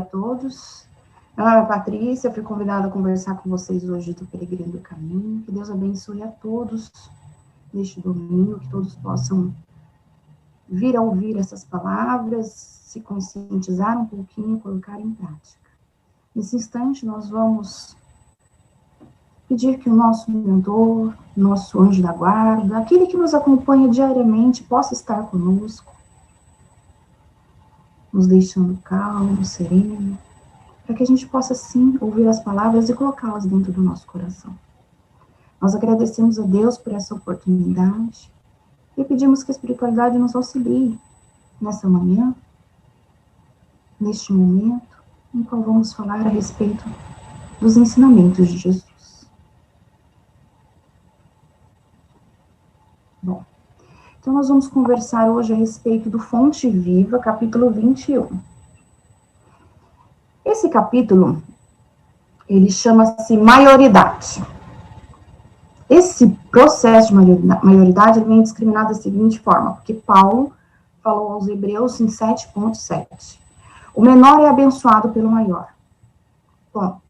a todos. Meu nome é Patrícia, fui convidada a conversar com vocês hoje do Peregrino do Caminho. Que Deus abençoe a todos neste domingo, que todos possam vir a ouvir essas palavras, se conscientizar um pouquinho e colocar em prática. Nesse instante, nós vamos pedir que o nosso mentor, nosso anjo da guarda, aquele que nos acompanha diariamente, possa estar conosco, nos deixando calmo, sereno, para que a gente possa, sim, ouvir as palavras e colocá-las dentro do nosso coração. Nós agradecemos a Deus por essa oportunidade e pedimos que a espiritualidade nos auxilie nessa manhã, neste momento, em qual vamos falar a respeito dos ensinamentos de Jesus. Bom, então nós vamos conversar hoje a respeito do Fonte Viva, capítulo 21. Esse capítulo, ele chama-se maioridade. Esse processo de maioridade ele vem discriminado da seguinte forma, porque Paulo falou aos Hebreus em 7.7. O menor é abençoado pelo maior. Ponto.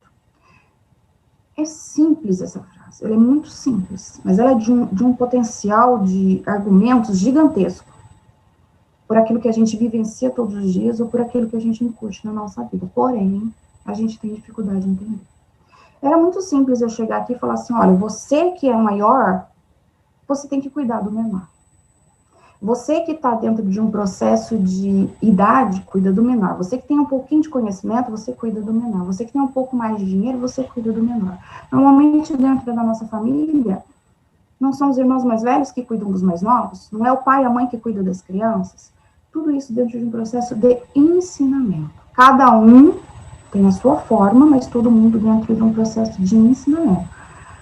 É simples essa frase. Ela é muito simples, mas ela é de um potencial de argumentos gigantesco por aquilo que a gente vivencia todos os dias ou por aquilo que a gente incute na nossa vida. Porém, a gente tem dificuldade de entender. Era muito simples eu chegar aqui e falar assim, olha, você que é maior, você tem que cuidar do menor. Você que está dentro de um processo de idade, cuida do menor. Você que tem um pouquinho de conhecimento, você cuida do menor. Você que tem um pouco mais de dinheiro, você cuida do menor. Normalmente, dentro da nossa família, não são os irmãos mais velhos que cuidam dos mais novos, não é o pai e a mãe que cuidam das crianças. Tudo isso dentro de um processo de ensinamento. Cada um tem a sua forma, mas todo mundo dentro de um processo de ensinamento.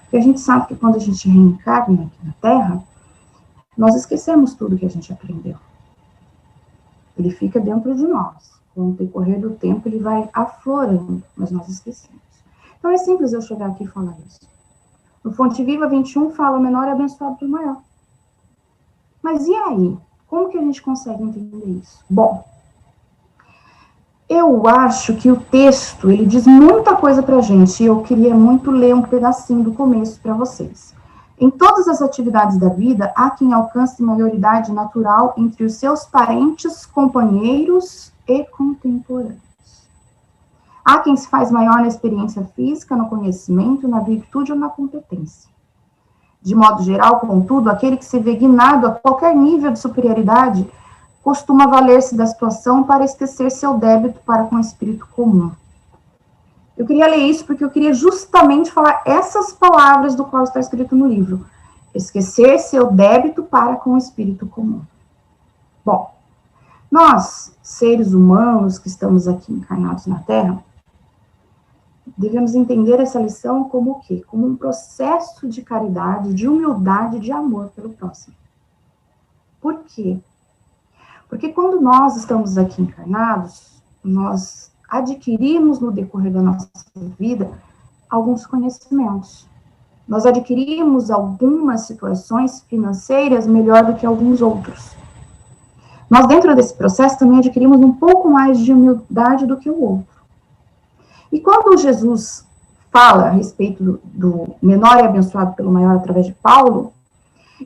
Porque a gente sabe que quando a gente reencarna aqui na Terra, nós esquecemos tudo que a gente aprendeu. Ele fica dentro de nós. Com o decorrer do tempo, ele vai aflorando, mas nós esquecemos. Então, é simples eu chegar aqui e falar isso. No Fonte Viva 21 fala, o menor é abençoado pelo maior. Mas e aí? Como que a gente consegue entender isso? Bom, eu acho que o texto, ele diz muita coisa pra gente, e eu queria muito ler um pedacinho do começo para vocês. Em todas as atividades da vida, há quem alcance maioridade natural entre os seus parentes, companheiros e contemporâneos. Há quem se faz maior na experiência física, no conhecimento, na virtude ou na competência. De modo geral, contudo, aquele que se vê guinado a qualquer nível de superioridade costuma valer-se da situação para esquecer seu débito para com o espírito comum. Eu queria ler isso porque eu queria justamente falar essas palavras do qual está escrito no livro. Esquecer seu débito para com o espírito comum. Bom, nós, seres humanos que estamos aqui encarnados na Terra, devemos entender essa lição como o quê? Como um processo de caridade, de humildade, de amor pelo próximo. Por quê? Porque quando nós estamos aqui encarnados, nós adquirimos no decorrer da nossa vida alguns conhecimentos. Nós adquirimos algumas situações financeiras melhor do que alguns outros. Nós, dentro desse processo, também adquirimos um pouco mais de humildade do que o outro. E quando Jesus fala a respeito do menor e abençoado pelo maior através de Paulo,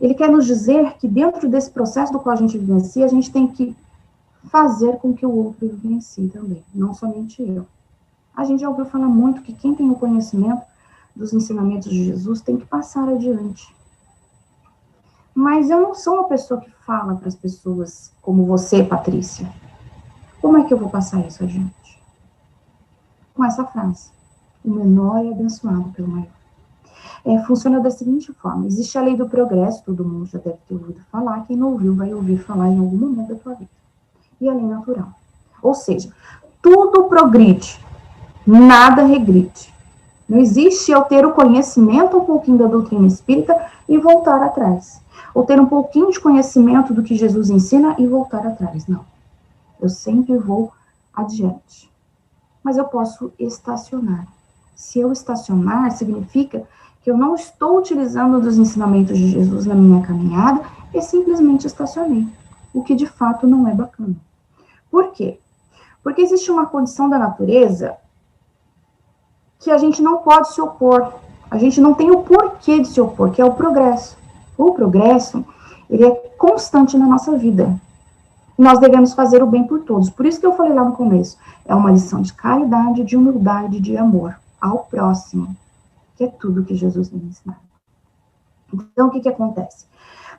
ele quer nos dizer que dentro desse processo do qual a gente vivencia, a gente tem que fazer com que o outro vivencie também, não somente eu. A gente já ouviu falar muito que quem tem o conhecimento dos ensinamentos de Jesus tem que passar adiante. Mas eu não sou uma pessoa que fala para as pessoas como você, Patrícia. Como é que eu vou passar isso adiante? Com essa frase. O menor é abençoado pelo maior. Funciona da seguinte forma. Existe a lei do progresso, todo mundo já deve ter ouvido falar. Quem não ouviu vai ouvir falar em algum momento da tua vida. E a lei natural. Ou seja, tudo progride, nada regride. Não existe eu ter o conhecimento um pouquinho da doutrina espírita e voltar atrás. Ou ter um pouquinho de conhecimento do que Jesus ensina e voltar atrás. Não. Eu sempre vou adiante. Mas eu posso estacionar. Se eu estacionar, significa que eu não estou utilizando dos ensinamentos de Jesus na minha caminhada e simplesmente estacionei. O que de fato não é bacana. Por quê? Porque existe uma condição da natureza que a gente não pode se opor. A gente não tem o porquê de se opor, que é o progresso. O progresso, ele é constante na nossa vida. Nós devemos fazer o bem por todos. Por isso que eu falei lá no começo. É uma lição de caridade, de humildade, de amor ao próximo. Que é tudo que Jesus nos ensina. Então, o que acontece?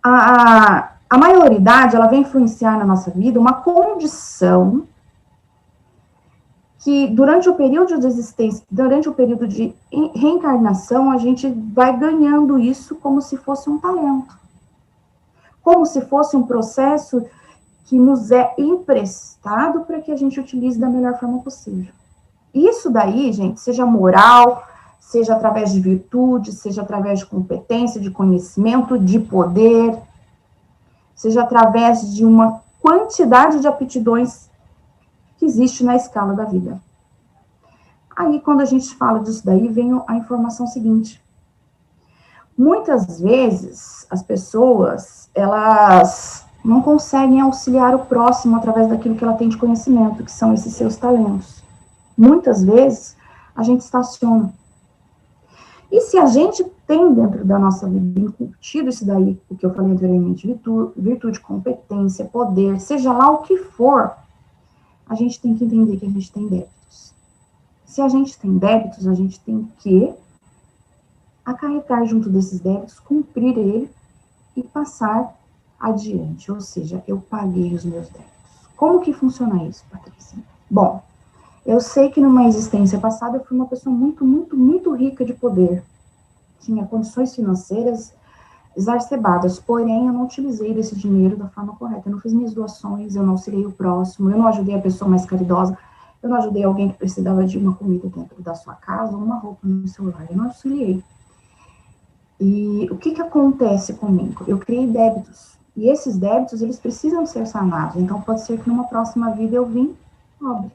A maioridade, ela vem influenciar na nossa vida uma condição que durante o período de existência, durante o período de reencarnação, a gente vai ganhando isso como se fosse um talento. Como se fosse um processo que nos é emprestado para que a gente utilize da melhor forma possível. Isso daí, gente, seja moral, seja através de virtude, seja através de competência, de conhecimento, de poder, seja através de uma quantidade de aptidões que existe na escala da vida. Aí, quando a gente fala disso daí, vem a informação seguinte. Muitas vezes, as pessoas, elas não conseguem auxiliar o próximo através daquilo que ela tem de conhecimento, que são esses seus talentos. Muitas vezes, a gente estaciona. E se a gente tem dentro da nossa vida incutido isso daí, o que eu falei anteriormente, virtude, competência, poder, seja lá o que for, a gente tem que entender que a gente tem débitos. Se a gente tem débitos, a gente tem que acarretar junto desses débitos, cumprir ele e passar adiante. Ou seja, eu paguei os meus débitos. Como que funciona isso, Patrícia? Bom, eu sei que numa existência passada eu fui uma pessoa muito rica de poder. Tinha condições financeiras exacerbadas, porém eu não utilizei desse dinheiro da forma correta. Eu não fiz minhas doações, eu não auxiliei o próximo, eu não ajudei a pessoa mais caridosa, eu não ajudei alguém que precisava de uma comida dentro da sua casa, uma roupa no seu lar, eu não auxiliei. E o que acontece comigo? Eu criei débitos, e esses débitos, eles precisam ser sanados, então pode ser que numa próxima vida eu vim pobre,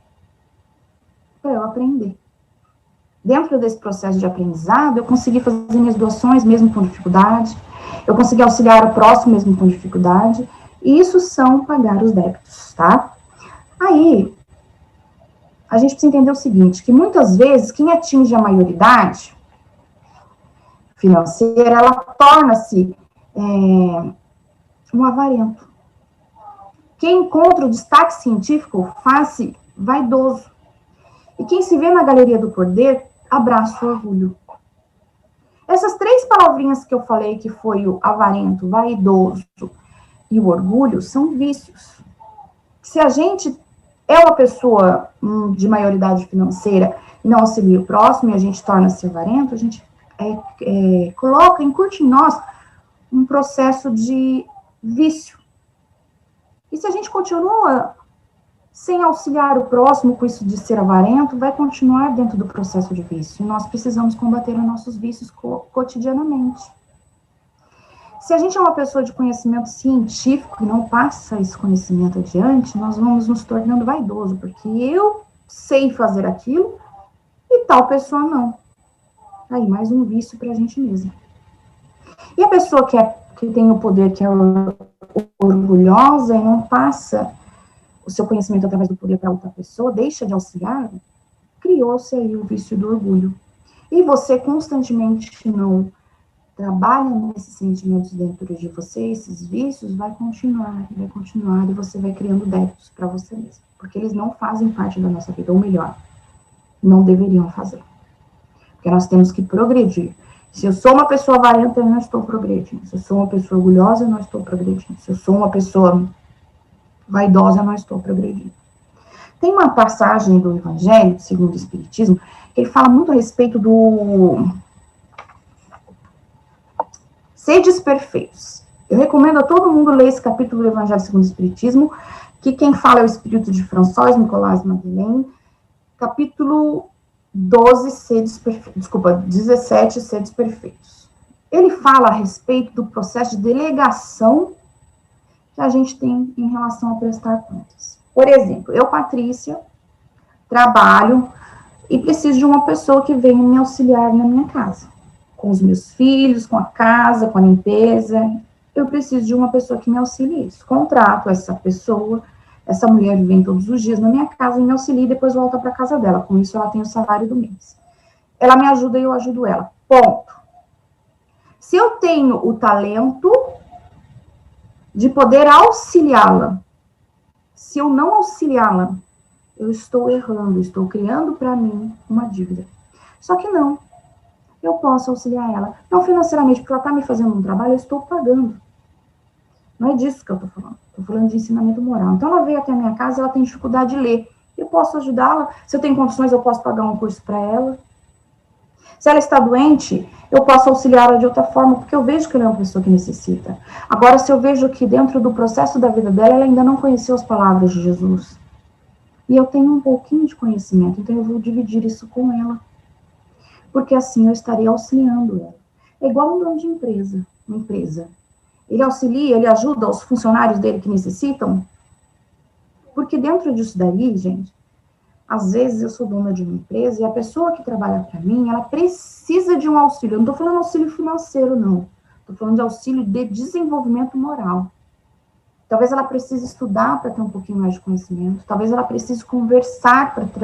para eu aprender. Dentro desse processo de aprendizado, eu consegui fazer minhas doações mesmo com dificuldade, eu consegui auxiliar o próximo mesmo com dificuldade, e isso são pagar os débitos, tá? Aí, a gente precisa entender o seguinte, que muitas vezes, quem atinge a maioridade financeira, ela torna-se um avarento. Quem encontra o destaque científico faz-se vaidoso. E quem se vê na galeria do poder, abraça o orgulho. Essas três palavrinhas que eu falei, que foi o avarento, o vaidoso e o orgulho, são vícios. Se a gente é uma pessoa de maioridade financeira e não auxilia o próximo, e a gente torna-se avarento, a gente incute em nós um processo de vício. E se a gente continua sem auxiliar o próximo com isso de ser avarento, vai continuar dentro do processo de vício. E nós precisamos combater os nossos vícios cotidianamente. Se a gente é uma pessoa de conhecimento científico e não passa esse conhecimento adiante, nós vamos nos tornando vaidoso, porque eu sei fazer aquilo e tal pessoa não. Aí, mais um vício para a gente mesmo. E a pessoa que tem o poder, que é orgulhosa e não passa o seu conhecimento através do poder para outra pessoa, deixa de auxiliar, criou-se aí o vício do orgulho. E você constantemente não trabalha nesses sentimentos dentro de você, esses vícios, vai continuar, e você vai criando débitos para você mesmo. Porque eles não fazem parte da nossa vida, ou melhor, não deveriam fazer. Porque nós temos que progredir. Se eu sou uma pessoa avarenta, eu não estou progredindo. Se eu sou uma pessoa orgulhosa, eu não estou progredindo. Se eu sou uma pessoa vaidosa, eu não estou progredindo. Tem uma passagem do Evangelho, segundo o Espiritismo, que ele fala muito a respeito do sedes perfeitos. Eu recomendo a todo mundo ler esse capítulo do Evangelho segundo o Espiritismo, que quem fala é o Espírito de François Nicolas Madeleine, capítulo 17, sedes perfeitos. Ele fala a respeito do processo de delegação que a gente tem em relação a prestar contas. Por exemplo, eu, Patrícia, trabalho e preciso de uma pessoa que venha me auxiliar na minha casa, com os meus filhos, com a casa, com a limpeza. Eu preciso de uma pessoa que me auxilie isso. Contrato essa pessoa, Essa mulher vem todos os dias na minha casa, me auxilia e depois volta para casa dela. Com isso, ela tem o salário do mês. Ela me ajuda e eu ajudo ela. Ponto. Se eu tenho o talento de poder auxiliá-la, se eu não auxiliá-la, eu estou errando, estou criando para mim uma dívida. Só que não. Eu posso auxiliar ela. Não financeiramente, porque ela está me fazendo um trabalho, eu estou pagando. Não é disso que eu estou falando. Estou falando de ensinamento moral. Então, ela veio até a minha casa, ela tem dificuldade de ler. Eu posso ajudá-la. Se eu tenho condições, eu posso pagar um curso para ela. Se ela está doente, eu posso auxiliá-la de outra forma, porque eu vejo que ela é uma pessoa que necessita. Agora, se eu vejo que dentro do processo da vida dela, ela ainda não conheceu as palavras de Jesus, e eu tenho um pouquinho de conhecimento, então eu vou dividir isso com ela, porque assim eu estarei auxiliando ela. É igual um dono de uma empresa. Ele auxilia, ele ajuda os funcionários dele que necessitam, porque dentro disso daí, gente, às vezes eu sou dona de uma empresa e a pessoa que trabalha para mim, ela precisa de um auxílio. Eu não estou falando auxílio financeiro, não. Estou falando de auxílio de desenvolvimento moral. Talvez ela precise estudar para ter um pouquinho mais de conhecimento. Talvez ela precise conversar para ter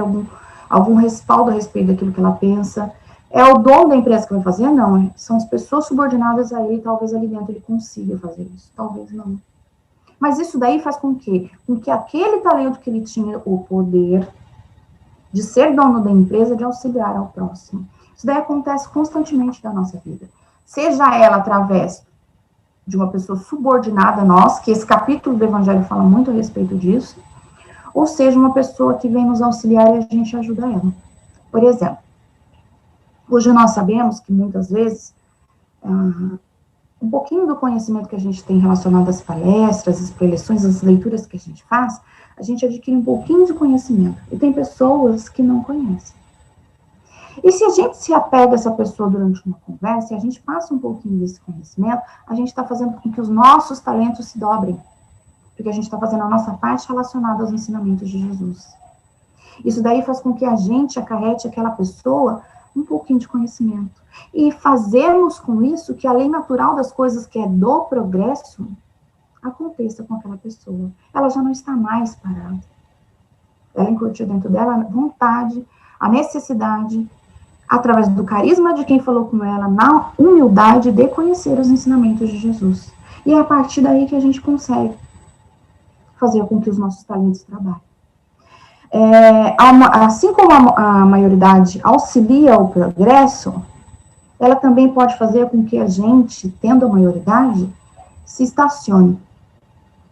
algum respaldo a respeito daquilo que ela pensa. É o dono da empresa que vai fazer? Não. São as pessoas subordinadas a ele. Talvez ali dentro ele consiga fazer isso. Talvez não. Mas isso daí faz com que aquele talento que ele tinha o poder de ser dono da empresa, de auxiliar ao próximo. Isso daí acontece constantemente na nossa vida. Seja ela através de uma pessoa subordinada a nós, que esse capítulo do Evangelho fala muito a respeito disso, ou seja, uma pessoa que vem nos auxiliar e a gente ajuda ela. Por exemplo, hoje nós sabemos que muitas vezes, um pouquinho do conhecimento que a gente tem relacionado às palestras, às preleções, às leituras que a gente faz, a gente adquire um pouquinho de conhecimento. E tem pessoas que não conhecem. E se a gente se apega a essa pessoa durante uma conversa, e a gente passa um pouquinho desse conhecimento, a gente está fazendo com que os nossos talentos se dobrem. Porque a gente está fazendo a nossa parte relacionada aos ensinamentos de Jesus. Isso daí faz com que a gente acarrete aquela pessoa um pouquinho de conhecimento. E fazermos com isso que a lei natural das coisas, que é do progresso, aconteça com aquela pessoa. Ela já não está mais parada. Ela incutiu dentro dela a vontade, a necessidade, através do carisma de quem falou com ela, na humildade de conhecer os ensinamentos de Jesus. E é a partir daí que a gente consegue fazer com que os nossos talentos trabalhem. Assim como a maioridade auxilia o progresso, ela também pode fazer com que a gente, tendo a maioridade, se estacione.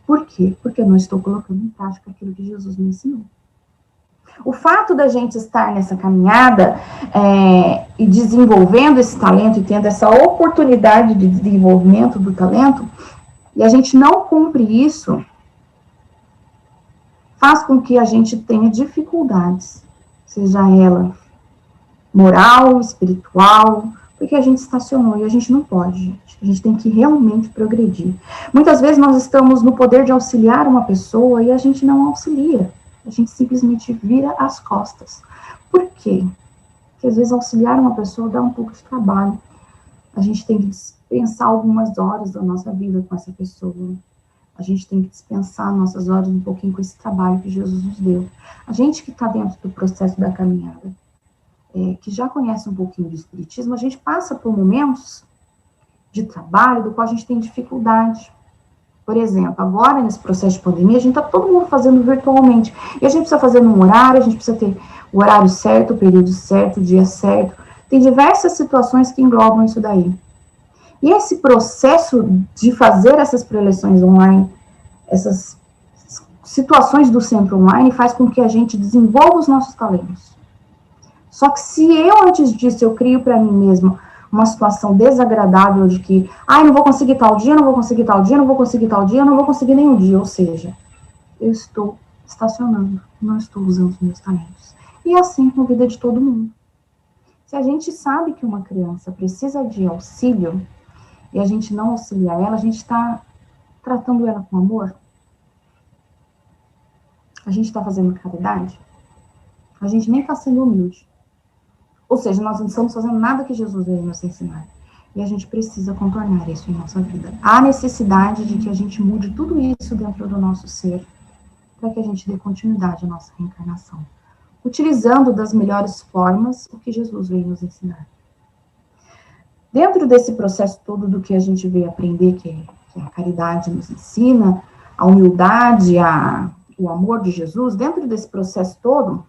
Por quê? Porque eu não estou colocando em prática aquilo que Jesus me ensinou. O fato da gente estar nessa caminhada e desenvolvendo esse talento e tendo essa oportunidade de desenvolvimento do talento, e a gente não cumpre isso, faz com que a gente tenha dificuldades, seja ela moral, espiritual, porque a gente estacionou e a gente não pode, gente. A gente tem que realmente progredir. Muitas vezes nós estamos no poder de auxiliar uma pessoa e a gente não auxilia. A gente simplesmente vira as costas. Por quê? Porque às vezes auxiliar uma pessoa dá um pouco de trabalho. A gente tem que dispensar algumas horas da nossa vida com essa pessoa. A gente tem que dispensar nossas horas um pouquinho com esse trabalho que Jesus nos deu. A gente que está dentro do processo da caminhada, que já conhece um pouquinho de espiritismo, a gente passa por momentos de trabalho do qual a gente tem dificuldade. Por exemplo, agora nesse processo de pandemia, a gente está todo mundo fazendo virtualmente. E a gente precisa fazer num horário, a gente precisa ter o horário certo, o período certo, o dia certo. Tem diversas situações que englobam isso daí. E esse processo de fazer essas preleções online, essas situações do centro online, faz com que a gente desenvolva os nossos talentos. Só que se eu, antes disso, eu crio para mim mesma uma situação desagradável de que, não vou conseguir tal dia, não vou conseguir tal dia, não vou conseguir tal dia, não vou conseguir nenhum dia, ou seja, eu estou estacionando, não estou usando os meus talentos. E assim com a vida de todo mundo. Se a gente sabe que uma criança precisa de auxílio, e a gente não auxilia ela, a gente está tratando ela com amor? A gente está fazendo caridade? A gente nem está sendo humilde. Ou seja, nós não estamos fazendo nada que Jesus veio nos ensinar. E a gente precisa contornar isso em nossa vida. Há necessidade de que a gente mude tudo isso dentro do nosso ser. para que a gente dê continuidade à nossa reencarnação, utilizando das melhores formas o que Jesus veio nos ensinar. Dentro desse processo todo do que a gente veio aprender, que a caridade nos ensina, a humildade, o amor de Jesus, dentro desse processo todo,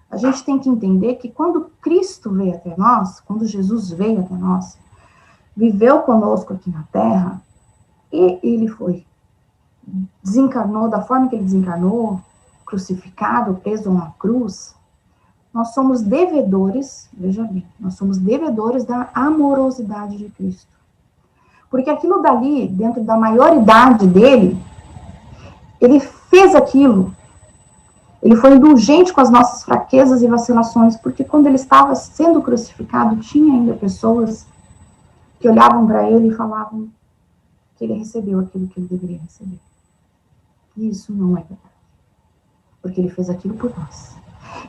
a gente tem que entender que quando Cristo veio até nós, quando Jesus veio até nós, viveu conosco aqui na Terra, e ele desencarnou da forma que ele desencarnou, crucificado, preso a uma cruz, nós somos devedores, veja bem, nós somos devedores da amorosidade de Cristo. Porque aquilo dali, dentro da maioridade dele, ele fez aquilo. Ele foi indulgente com as nossas fraquezas e vacilações, porque quando ele estava sendo crucificado, tinha ainda pessoas que olhavam para ele e falavam que ele recebeu aquilo que ele deveria receber. E isso não é verdade. Porque ele fez aquilo por nós.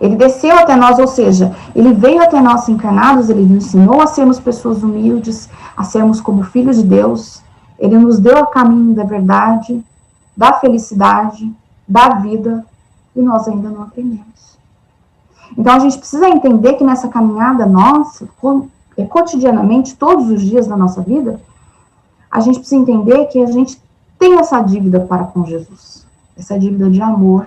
Ele desceu até nós, ou seja, ele veio até nós encarnados, ele nos ensinou a sermos pessoas humildes, a sermos como filhos de Deus, ele nos deu o caminho da verdade, da felicidade, da vida, e nós ainda não aprendemos. Então a gente precisa entender que nessa caminhada nossa, cotidianamente, todos os dias da nossa vida, a gente precisa entender que a gente tem essa dívida para com Jesus, essa dívida de amor.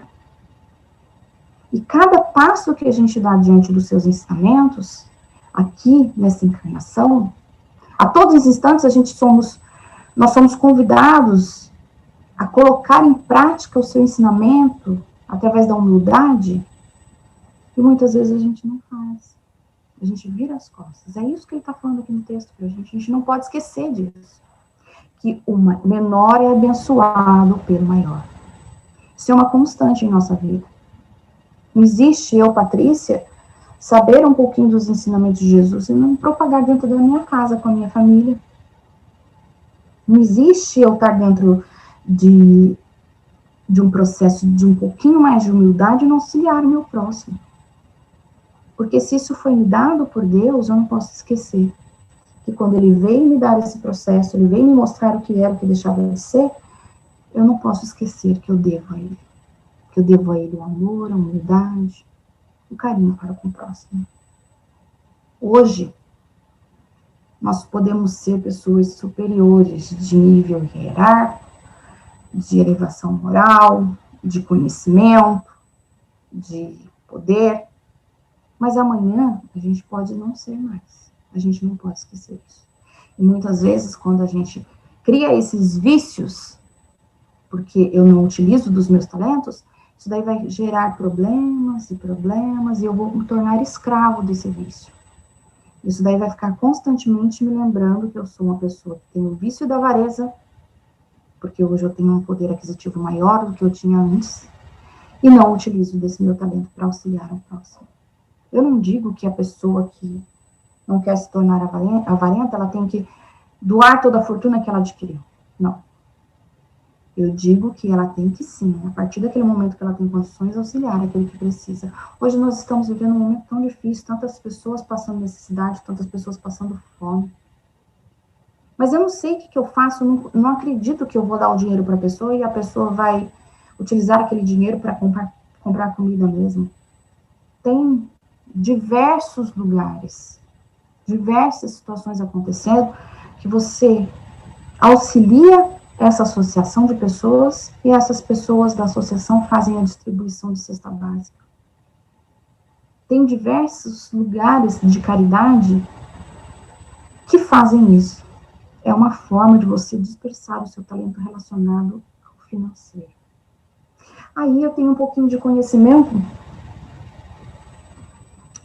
E cada passo que a gente dá diante dos seus ensinamentos, aqui nessa encarnação, a todos os instantes nós somos convidados a colocar em prática o seu ensinamento através da humildade, e muitas vezes a gente não faz. A gente vira as costas. É isso que ele está falando aqui no texto para a gente não pode esquecer disso. Que o menor é abençoado pelo maior. Isso é uma constante em nossa vida. Não existe eu, Patrícia, saber um pouquinho dos ensinamentos de Jesus e não propagar dentro da minha casa, com a minha família. Não existe eu estar dentro de um processo de um pouquinho mais de humildade e não auxiliar o meu próximo. Porque se isso foi me dado por Deus, eu não posso esquecer que quando ele veio me dar esse processo, ele veio me mostrar o que era, o que deixava de ser, eu não posso esquecer que eu devo a ele. Que eu devo a ele o amor, a humildade, o carinho para com o próximo. Hoje, nós podemos ser pessoas superiores de nível hierárquico, de elevação moral, de conhecimento, de poder, mas amanhã a gente pode não ser mais. A gente não pode esquecer isso. E muitas vezes, quando a gente cria esses vícios, porque eu não utilizo dos meus talentos, isso daí vai gerar problemas, e eu vou me tornar escravo desse vício. Isso daí vai ficar constantemente me lembrando que eu sou uma pessoa que tem o vício da avareza, porque hoje eu tenho um poder aquisitivo maior do que eu tinha antes, e não utilizo desse meu talento para auxiliar o próximo. Eu não digo que a pessoa que não quer se tornar avarenta, ela tem que doar toda a fortuna que ela adquiriu. Não. Eu digo que ela tem que sim, a partir daquele momento que ela tem condições, auxiliar aquele que precisa. Hoje nós estamos vivendo um momento tão difícil, tantas pessoas passando necessidade, tantas pessoas passando fome. Mas eu não sei o que eu faço, não acredito que eu vou dar o dinheiro para a pessoa e a pessoa vai utilizar aquele dinheiro para comprar comida mesmo. Tem diversos lugares, diversas situações acontecendo que você auxilia essa associação de pessoas e essas pessoas da associação fazem a distribuição de cesta básica. Tem diversos lugares de caridade que fazem isso. É uma forma de você dispersar o seu talento relacionado ao financeiro. Aí eu tenho um pouquinho de conhecimento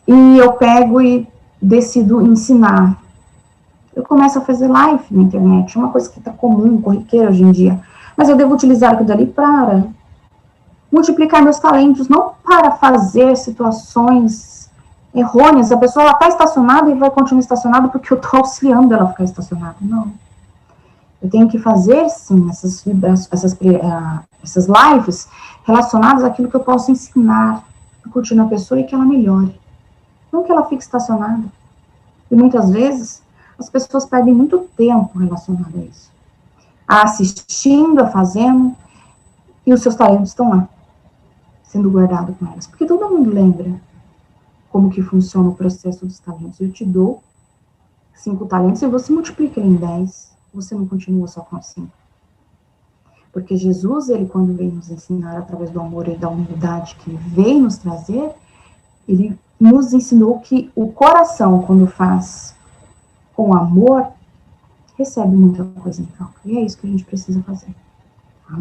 e eu pego e decido ensinar. Eu começo a fazer live na internet, uma coisa que está comum, corriqueira hoje em dia. Mas eu devo utilizar aquilo dali para multiplicar meus talentos, não para fazer situações errôneas. A pessoa está estacionada e vai continuar estacionada porque eu estou auxiliando ela a ficar estacionada. Não. Eu tenho que fazer, sim, essas lives relacionadas àquilo que eu posso ensinar, curtir na pessoa e que ela melhore. Não que ela fique estacionada. E muitas vezes as pessoas perdem muito tempo relacionado a isso. Assistindo, a fazendo, E os seus talentos estão lá, sendo guardados com elas. Porque todo mundo lembra como que funciona o processo dos talentos. Eu te dou 5 talentos e você multiplica ele em 10. Você não continua só com 5. Porque Jesus, ele quando veio nos ensinar através do amor e da humildade que ele veio nos trazer, ele nos ensinou que o coração, quando faz com amor, recebe muita coisa em troca. E é isso que a gente precisa fazer. Tá?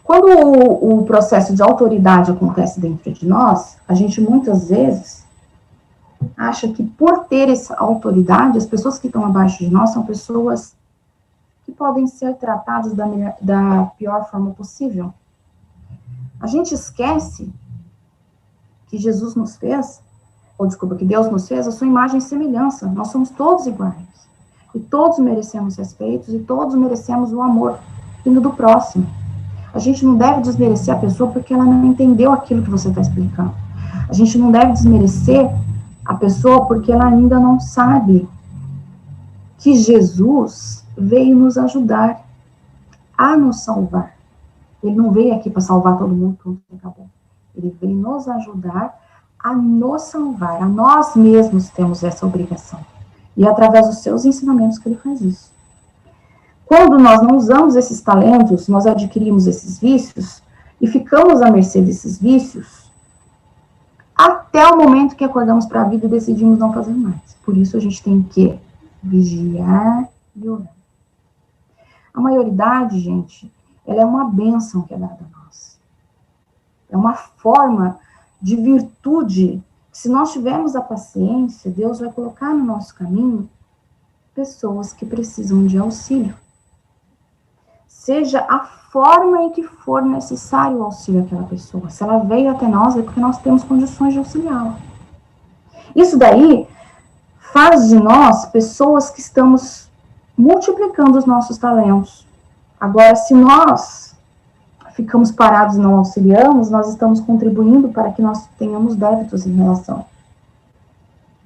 Quando o processo de autoridade acontece dentro de nós, a gente muitas vezes acha que por ter essa autoridade, as pessoas que estão abaixo de nós são pessoas que podem ser tratadas da pior forma possível. A gente esquece que Jesus nos fez, que Deus nos fez a sua imagem e semelhança. Nós somos todos iguais. E todos merecemos respeitos e todos merecemos o amor vindo do próximo. A gente não deve desmerecer a pessoa porque ela não entendeu aquilo que você está explicando. A gente não deve desmerecer a pessoa porque ela ainda não sabe que Jesus veio nos ajudar a nos salvar. Ele não veio aqui para salvar todo mundo, pronto, acabou. Ele veio nos ajudar a nos salvar. A nós mesmos temos essa obrigação. E é através dos seus ensinamentos que ele faz isso. Quando nós não usamos esses talentos, nós adquirimos esses vícios e ficamos à mercê desses vícios até o momento que acordamos para a vida e decidimos não fazer mais. Por isso a gente tem que vigiar e orar. A maioridade, gente, ela é uma bênção que é dada a nós. É uma forma de virtude. Se nós tivermos a paciência, Deus vai colocar no nosso caminho pessoas que precisam de auxílio. Seja a forma em que for necessário o auxílio àquela pessoa. Se ela veio até nós, é porque nós temos condições de auxiliá-la. Isso daí faz de nós pessoas que estamos multiplicando os nossos talentos. Agora, se nós ficamos parados e não auxiliamos, nós estamos contribuindo para que nós tenhamos débitos em relação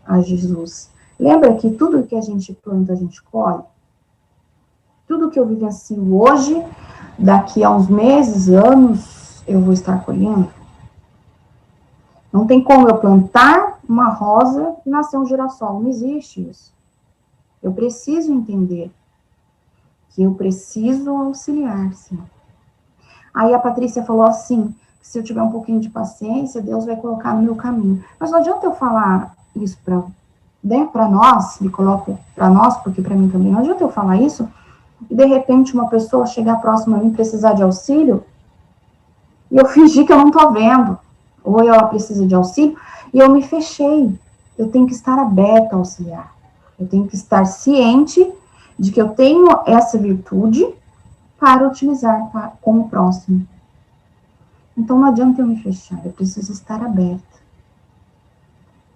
a Jesus. Lembra que tudo que a gente planta, a gente colhe? Tudo que eu vivencio hoje, daqui a uns meses, anos, eu vou estar colhendo. Não tem como eu plantar uma rosa e nascer um girassol. Não existe isso. Eu preciso entender que eu preciso auxiliar, sim. Aí a Patrícia falou assim, que se eu tiver um pouquinho de paciência, Deus vai colocar no meu caminho. Mas não adianta eu falar isso para nós, me coloco para nós, porque para mim também, não adianta eu falar isso, e de repente uma pessoa chegar próxima a mim, precisar de auxílio, e eu fingir que eu não estou vendo, ou ela precisa de auxílio, e eu me fechei. Eu tenho que estar aberta a auxiliar. Eu tenho que estar ciente de que eu tenho essa virtude para utilizar com o próximo. Então não adianta eu me fechar, eu preciso estar aberta.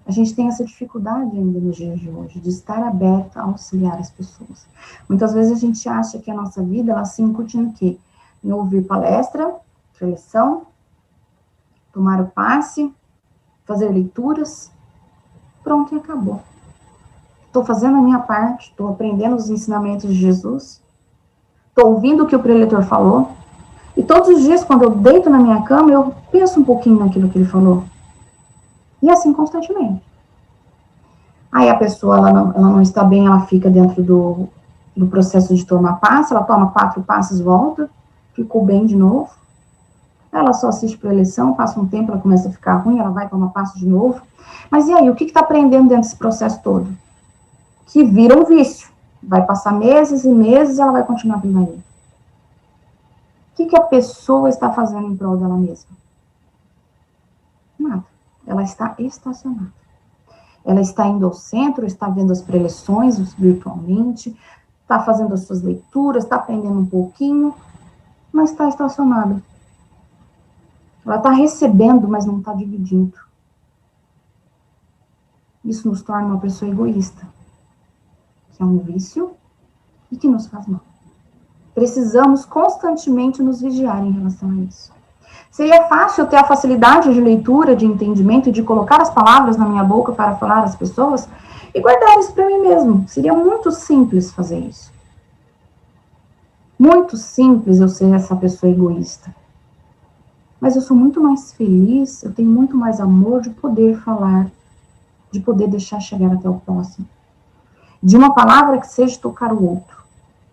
A gente tem essa dificuldade ainda nos dias de hoje, de estar aberta a auxiliar as pessoas. Muitas vezes a gente acha que a nossa vida, ela se incute no quê? Em ouvir palestra, preleção, tomar o passe, fazer leituras, pronto e acabou. Estou fazendo a minha parte, estou aprendendo os ensinamentos de Jesus, estou ouvindo o que o preletor falou, e todos os dias, quando eu deito na minha cama, eu penso um pouquinho naquilo que ele falou. E assim constantemente. Aí a pessoa, ela não está bem, ela fica dentro do processo de tomar passe, ela toma 4 passes, volta, ficou bem de novo. Ela só assiste para a eleição, passa um tempo, ela começa a ficar ruim, ela vai tomar passe de novo. Mas e aí, o que está aprendendo dentro desse processo todo? Que vira um vício. Vai passar meses e meses e ela vai continuar vindo aí. O que a pessoa está fazendo em prol dela mesma? Nada. Ela está estacionada. Ela está indo ao centro, está vendo as preleções virtualmente, está fazendo as suas leituras, está aprendendo um pouquinho, mas está estacionada. Ela está recebendo, mas não está dividindo. Isso nos torna uma pessoa egoísta, que é um vício e que nos faz mal. Precisamos constantemente nos vigiar em relação a isso. Seria fácil eu ter a facilidade de leitura, de entendimento e de colocar as palavras na minha boca para falar às pessoas e guardar isso para mim mesmo. Seria muito simples fazer isso. Muito simples eu ser essa pessoa egoísta. Mas eu sou muito mais feliz, eu tenho muito mais amor de poder falar, de poder deixar chegar até o próximo. De uma palavra que seja tocar o outro.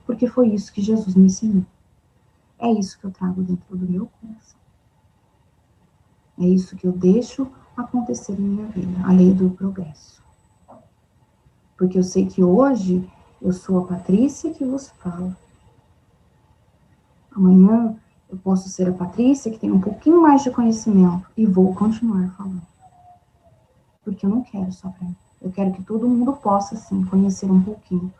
Porque foi isso que Jesus me ensinou. É isso que eu trago dentro do meu coração. É isso que eu deixo acontecer em minha vida, a lei do progresso. Porque eu sei que hoje eu sou a Patrícia que vos fala. Amanhã eu posso ser a Patrícia que tem um pouquinho mais de conhecimento e vou continuar falando. Porque eu não quero só para mim. Eu quero que todo mundo possa, sim, conhecer um pouquinho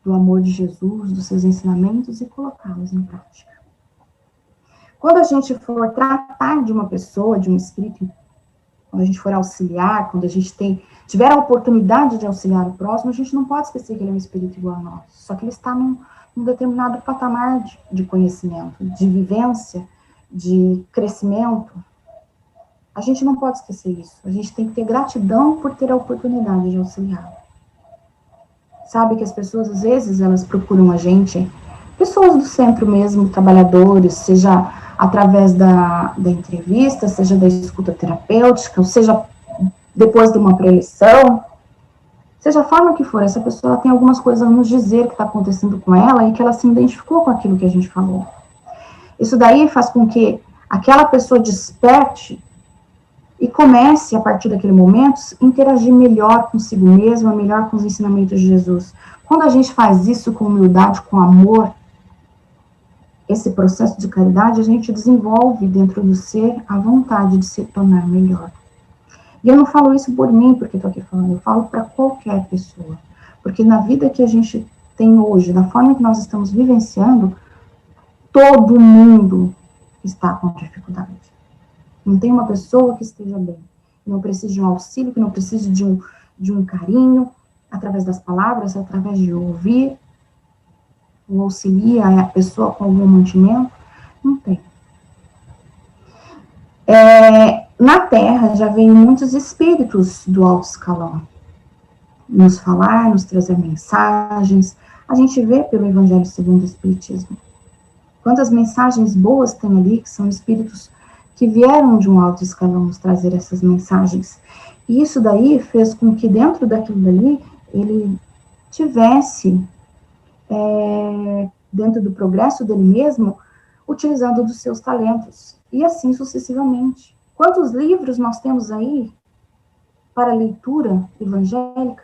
do amor de Jesus, dos seus ensinamentos e colocá-los em prática. Quando a gente for tratar de uma pessoa, de um espírito, quando a gente for auxiliar, quando a gente tiver a oportunidade de auxiliar o próximo, a gente não pode esquecer que ele é um espírito igual a nós. Só que ele está num determinado patamar de conhecimento, de vivência, de crescimento. A gente não pode esquecer isso. A gente tem que ter gratidão por ter a oportunidade de auxiliar. Sabe que as pessoas, às vezes, elas procuram a gente, pessoas do centro mesmo, trabalhadores, seja através da entrevista, seja da escuta terapêutica, ou seja depois de uma preleção, seja a forma que for, essa pessoa tem algumas coisas a nos dizer que está acontecendo com ela e que ela se identificou com aquilo que a gente falou. Isso daí faz com que aquela pessoa desperte e comece, a partir daquele momento, a interagir melhor consigo mesma, melhor com os ensinamentos de Jesus. Quando a gente faz isso com humildade, com amor, esse processo de caridade, a gente desenvolve dentro do ser a vontade de se tornar melhor. E eu não falo isso por mim, porque estou aqui falando, eu falo para qualquer pessoa. Porque na vida que a gente tem hoje, da forma que nós estamos vivenciando, todo mundo está com dificuldade. Não tem uma pessoa que esteja bem, que não precise de um auxílio, que não precise de um carinho, através das palavras, através de ouvir, ou auxilia a pessoa com algum mantimento. Não tem. Na Terra já vem muitos espíritos do alto escalão nos falar, nos trazer mensagens. A gente vê pelo Evangelho segundo o Espiritismo. Quantas mensagens boas tem ali, que são espíritos que vieram de um alto escalão nos trazer essas mensagens. E isso daí fez com que dentro daquilo dali, ele tivesse, dentro do progresso dele mesmo, utilizando dos seus talentos. E assim sucessivamente. Quantos livros nós temos aí para leitura evangélica?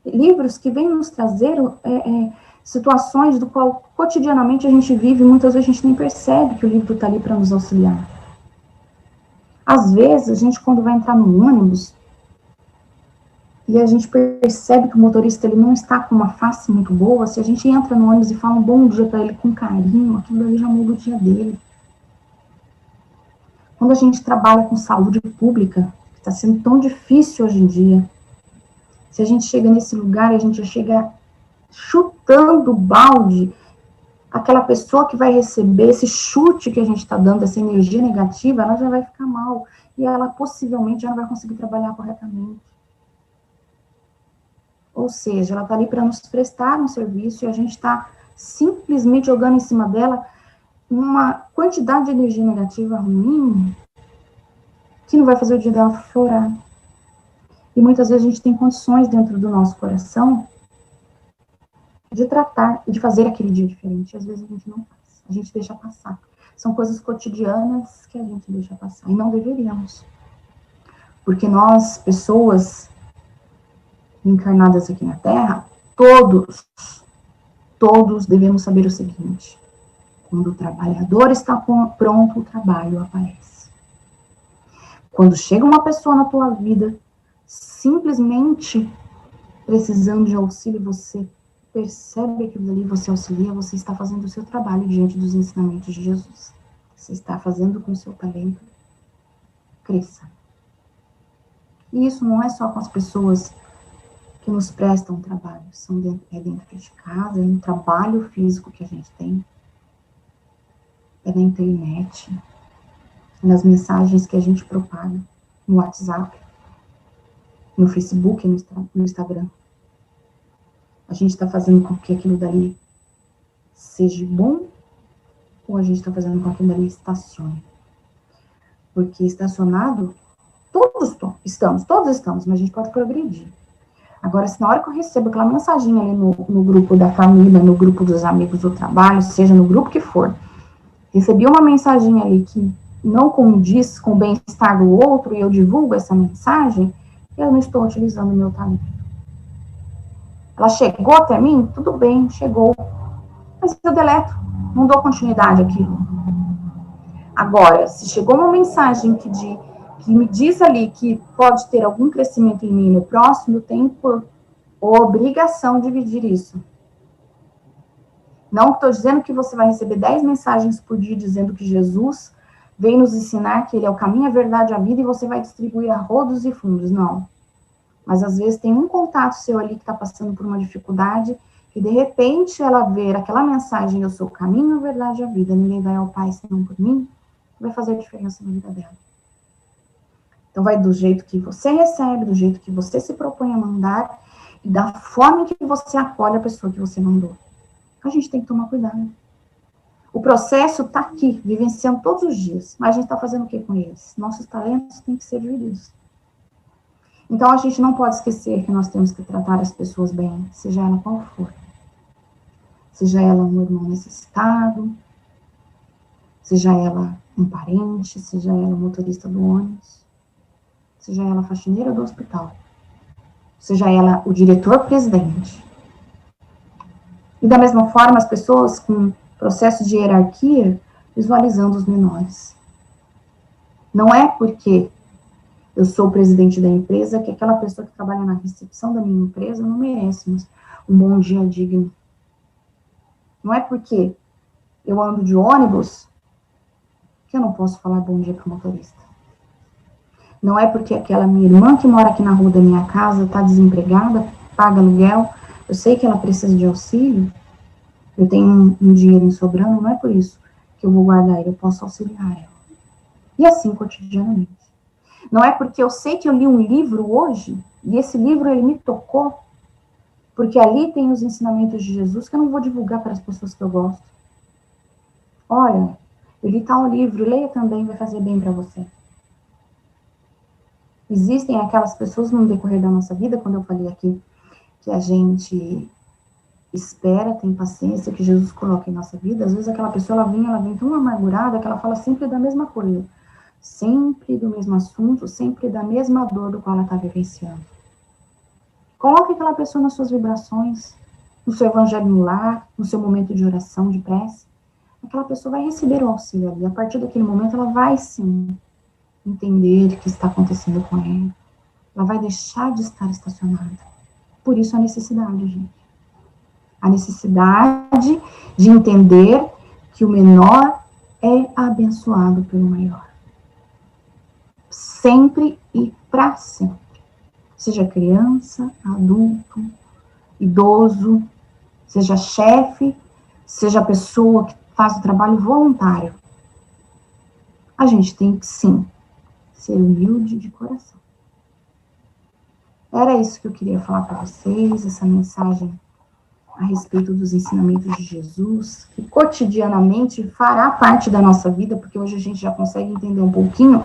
Livros que vêm nos trazer situações do qual cotidianamente a gente vive, muitas vezes a gente nem percebe que o livro está ali para nos auxiliar. Às vezes, a gente quando vai entrar no ônibus e a gente percebe que o motorista ele não está com uma face muito boa, se a gente entra no ônibus e fala um bom dia para ele com carinho, aquilo ali já muda o dia dele. Quando a gente trabalha com saúde pública, que está sendo tão difícil hoje em dia, se a gente chega nesse lugar, a gente já chega chutando o balde, aquela pessoa que vai receber esse chute que a gente está dando, essa energia negativa, ela já vai ficar mal. E ela possivelmente já não vai conseguir trabalhar corretamente. Ou seja, ela está ali para nos prestar um serviço e a gente está simplesmente jogando em cima dela uma quantidade de energia negativa ruim que não vai fazer o dia dela florar. E muitas vezes a gente tem condições dentro do nosso coração de tratar e de fazer aquele dia diferente. Às vezes a gente não faz, a gente deixa passar. São coisas cotidianas que a gente deixa passar, e não deveríamos. Porque nós, pessoas encarnadas aqui na Terra, todos devemos saber o seguinte: quando o trabalhador está pronto, o trabalho aparece. Quando chega uma pessoa na tua vida, simplesmente precisando de auxílio, você percebe aquilo ali, você auxilia, você está fazendo o seu trabalho diante dos ensinamentos de Jesus. Você está fazendo com o seu talento cresça. E isso não é só com as pessoas que nos prestam trabalho, dentro de casa, é no trabalho físico que a gente tem, é na internet, é nas mensagens que a gente propaga no WhatsApp, no Facebook, no Instagram. A gente está fazendo com que aquilo dali seja bom ou a gente está fazendo com que aquilo dali estacione? Porque estacionado, todos estamos, mas a gente pode progredir. Agora, se na hora que eu recebo aquela mensagem ali no grupo da família, no grupo dos amigos do trabalho, seja no grupo que for, recebi uma mensagem ali que não condiz com o bem-estar do outro e eu divulgo essa mensagem, eu não estou utilizando o meu talento. Ela chegou até mim? Tudo bem, chegou. Mas eu deleto, não dou continuidade àquilo. Agora, se chegou uma mensagem que me diz ali que pode ter algum crescimento em mim no próximo, eu tenho por obrigação de dividir isso. Não estou dizendo que você vai receber 10 mensagens por dia dizendo que Jesus veio nos ensinar que ele é o caminho, a verdade e a vida e você vai distribuir a rodos e fundos. Não. Mas às vezes tem um contato seu ali que está passando por uma dificuldade e de repente ela ver aquela mensagem, eu sou o caminho, a verdade e a vida, ninguém vai ao Pai senão por mim, vai fazer a diferença na vida dela. Então vai do jeito que você recebe, do jeito que você se propõe a mandar e da forma que você acolhe a pessoa que você mandou. A gente tem que tomar cuidado. O processo está aqui, vivenciando todos os dias, mas a gente está fazendo o que com eles? Nossos talentos têm que ser divididos. Então, a gente não pode esquecer que nós temos que tratar as pessoas bem, seja ela qual for. Seja ela um irmão necessitado, seja ela um parente, seja ela um motorista do ônibus, seja ela a faxineira do hospital, seja ela o diretor-presidente. E da mesma forma, as pessoas com processo de hierarquia, visualizando os menores. Não é porque eu sou o presidente da empresa que aquela pessoa que trabalha na recepção da minha empresa não merece um bom dia digno. Não é porque eu ando de ônibus que eu não posso falar bom dia para o motorista. Não é porque aquela minha irmã que mora aqui na rua da minha casa está desempregada, paga aluguel, eu sei que ela precisa de auxílio, eu tenho um dinheiro sobrando, não é por isso que eu vou guardar ele, eu posso auxiliar ela. E assim cotidianamente. Não é porque eu sei que eu li um livro hoje, e esse livro ele me tocou, porque ali tem os ensinamentos de Jesus que eu não vou divulgar para as pessoas que eu gosto. Olha, eu li tal livro, leia também, vai fazer bem para você. Existem aquelas pessoas no decorrer da nossa vida, quando eu falei aqui, que a gente espera, tem paciência, que Jesus coloca em nossa vida, às vezes aquela pessoa, ela vem tão amargurada que ela fala sempre da mesma coisa. Sempre do mesmo assunto, sempre da mesma dor do qual ela está vivenciando. Coloque aquela pessoa nas suas vibrações, no seu evangelho no lar, no seu momento de oração, de prece. Aquela pessoa vai receber o auxílio ali. A partir daquele momento, ela vai sim entender o que está acontecendo com ela. Ela vai deixar de estar estacionada. Por isso a necessidade, gente. A necessidade de entender que o menor é abençoado pelo maior. Sempre e para sempre. Seja criança, adulto, idoso, seja chefe, seja pessoa que faz o trabalho voluntário. A gente tem que, sim, ser humilde de coração. Era isso que eu queria falar para vocês, essa mensagem a respeito dos ensinamentos de Jesus, que cotidianamente fará parte da nossa vida, porque hoje a gente já consegue entender um pouquinho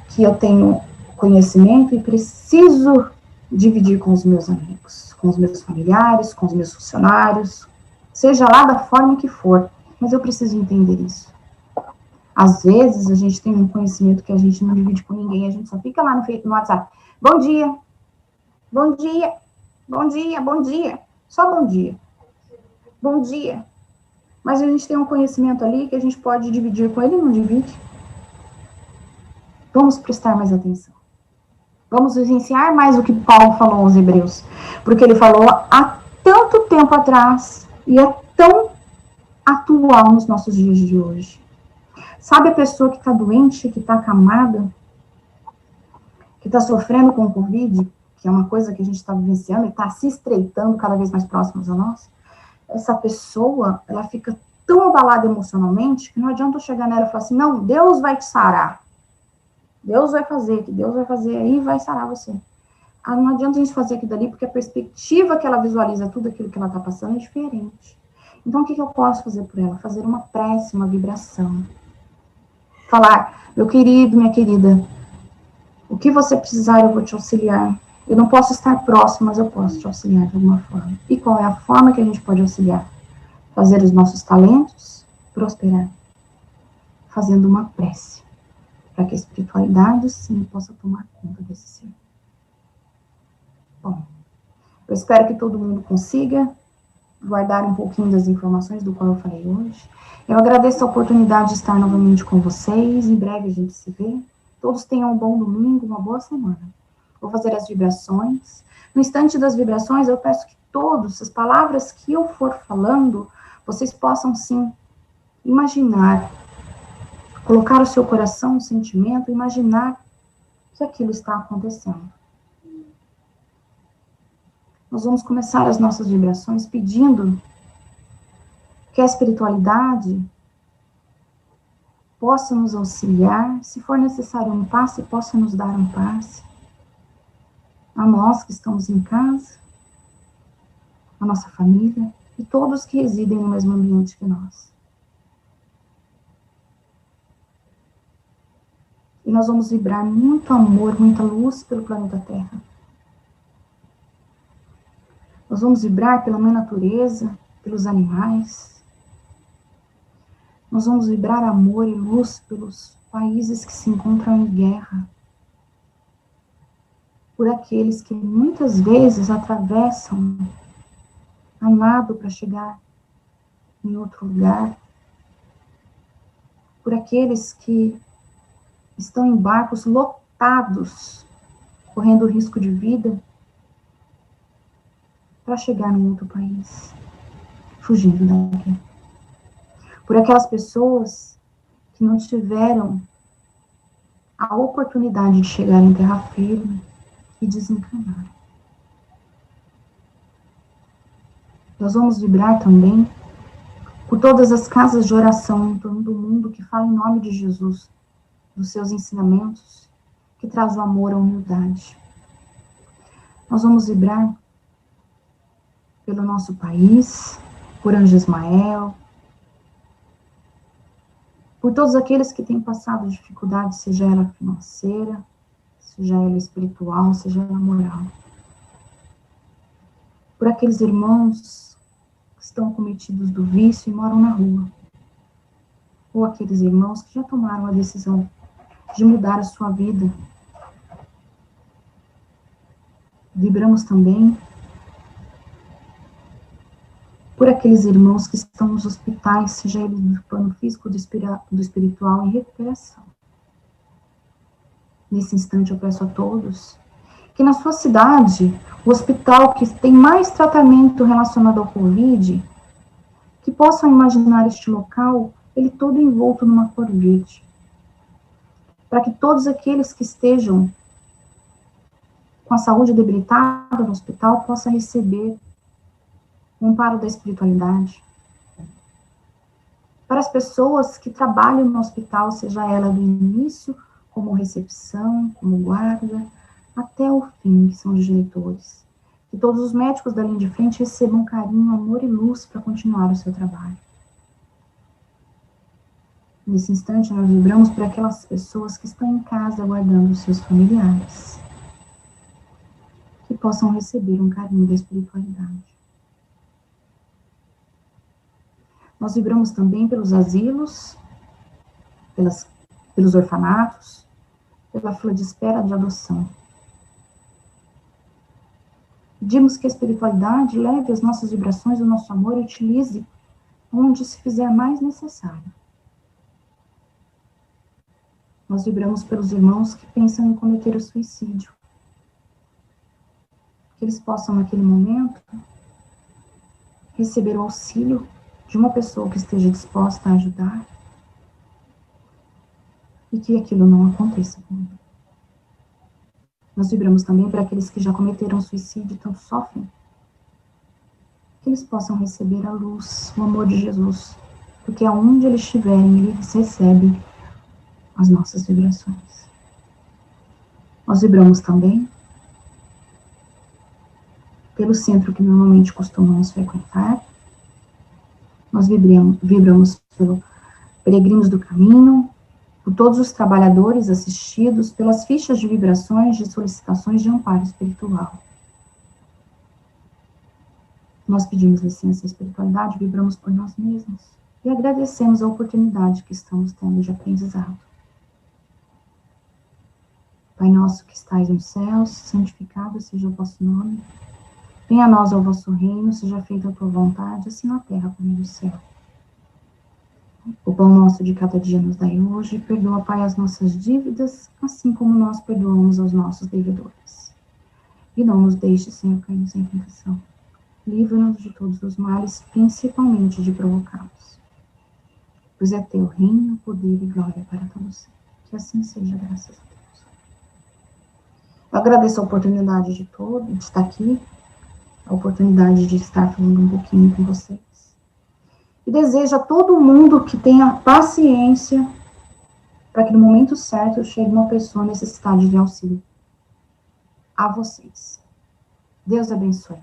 que eu tenho conhecimento e preciso dividir com os meus amigos, com os meus familiares, com os meus funcionários, seja lá da forma que for, mas eu preciso entender isso. Às vezes a gente tem um conhecimento que a gente não divide com ninguém, a gente só fica lá no WhatsApp, bom dia, bom dia, bom dia, bom dia, só bom dia, bom dia, mas a gente tem um conhecimento ali que a gente pode dividir com ele e não divide. Vamos prestar mais atenção. Vamos vivenciar mais o que Paulo falou aos Hebreus. Porque ele falou há tanto tempo atrás e é tão atual nos nossos dias de hoje. Sabe a pessoa que está doente, que está acamada, que está sofrendo com o Covid, que é uma coisa que a gente está vivenciando e está se estreitando cada vez mais próximos a nós? Essa pessoa, ela fica tão abalada emocionalmente que não adianta eu chegar nela e falar assim, não, Deus vai te sarar. Deus vai fazer, que Deus vai fazer aí e vai sarar você. Não adianta a gente fazer aquilo dali, porque a perspectiva que ela visualiza tudo aquilo que ela está passando é diferente. Então, o que eu posso fazer por ela? Fazer uma prece, uma vibração. falar, meu querido, minha querida, o que você precisar eu vou te auxiliar. Eu não posso estar próximo, mas eu posso te auxiliar de alguma forma. E qual é a forma que a gente pode auxiliar? Fazer os nossos talentos prosperar, fazendo uma prece, para que a espiritualidade, sim, possa tomar conta desse ser. Bom, eu espero que todo mundo consiga guardar um pouquinho das informações do qual eu falei hoje. Eu agradeço a oportunidade de estar novamente com vocês. Em breve a gente se vê. Todos tenham um bom domingo, uma boa semana. Vou fazer as vibrações. No instante das vibrações, eu peço que todas as palavras que eu for falando, vocês possam, sim, imaginar, colocar o seu coração no sentimento, imaginar que aquilo está acontecendo. Nós vamos começar as nossas vibrações pedindo que a espiritualidade possa nos auxiliar, se for necessário um passe, possa nos dar um passe. A nós que estamos em casa, a nossa família e todos que residem no mesmo ambiente que nós. E nós vamos vibrar muito amor, muita luz pelo planeta Terra. Nós vamos vibrar pela mãe natureza, pelos animais. Nós vamos vibrar amor e luz pelos países que se encontram em guerra. Por aqueles que muitas vezes atravessam a nado para chegar em outro lugar. Por aqueles que estão em barcos lotados, correndo risco de vida, para chegar num outro país, fugindo da guerra. Por aquelas pessoas que não tiveram a oportunidade de chegar em terra firme e desencarnar. Nós vamos vibrar também por todas as casas de oração em torno do mundo que falam em nome de Jesus, dos seus ensinamentos, que traz o amor, a humildade. Nós vamos vibrar pelo nosso país, por Anjo Ismael, por todos aqueles que têm passado dificuldade, seja ela financeira, seja ela espiritual, seja ela moral. Por aqueles irmãos que estão cometidos do vício e moram na rua. Ou aqueles irmãos que já tomaram a decisão de mudar a sua vida. Vibramos também por aqueles irmãos que estão nos hospitais, seja eles do plano físico ou do espiritual, em recuperação. Nesse instante eu peço a todos que na sua cidade, o hospital que tem mais tratamento relacionado ao Covid, que possam imaginar este local, ele todo envolto numa cor verde. Para que todos aqueles que estejam com a saúde debilitada no hospital possam receber o amparo da espiritualidade. Para as pessoas que trabalham no hospital, seja ela do início, como recepção, como guarda, até o fim, que são os diretores. Que todos os médicos da linha de frente recebam carinho, amor e luz para continuar o seu trabalho. Nesse instante, nós vibramos para aquelas pessoas que estão em casa aguardando os seus familiares. Que possam receber um carinho da espiritualidade. Nós vibramos também pelos asilos, pelos orfanatos, pela fila de espera de adoção. Pedimos que a espiritualidade leve as nossas vibrações, o nosso amor e utilize onde se fizer mais necessário. Nós vibramos pelos irmãos que pensam em cometer o suicídio. Que eles possam, naquele momento, receber o auxílio de uma pessoa que esteja disposta a ajudar e que aquilo não aconteça comigo. Nós vibramos também para aqueles que já cometeram suicídio e tanto sofrem, que eles possam receber a luz, o amor de Jesus, porque aonde eles estiverem, eles recebem as nossas vibrações. Nós vibramos também pelo centro que normalmente costumamos frequentar. Nós vibramos pelo peregrinos do caminho, por todos os trabalhadores assistidos, pelas fichas de vibrações de solicitações de amparo espiritual. Nós pedimos licença à espiritualidade, vibramos por nós mesmos e agradecemos a oportunidade que estamos tendo de aprendizado. Pai nosso que estais nos céus, santificado seja o vosso nome. Venha a nós o vosso reino, seja feita a tua vontade, assim na terra como no céu. O pão nosso de cada dia nos dai hoje, perdoa, Pai, as nossas dívidas, assim como nós perdoamos aos nossos devedores. E não nos deixes, Senhor, cairmos em tentação. Livra-nos de todos os males, principalmente de provocá-los. Pois é teu reino, poder e glória para todos sempre. Que assim seja, graças a Deus. Eu agradeço a oportunidade de estar aqui, a oportunidade de estar falando um pouquinho com vocês. E desejo a todo mundo que tenha paciência para que no momento certo chegue uma pessoa necessitada de auxílio a vocês. Deus abençoe.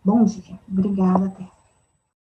Bom dia. Obrigada, Terra.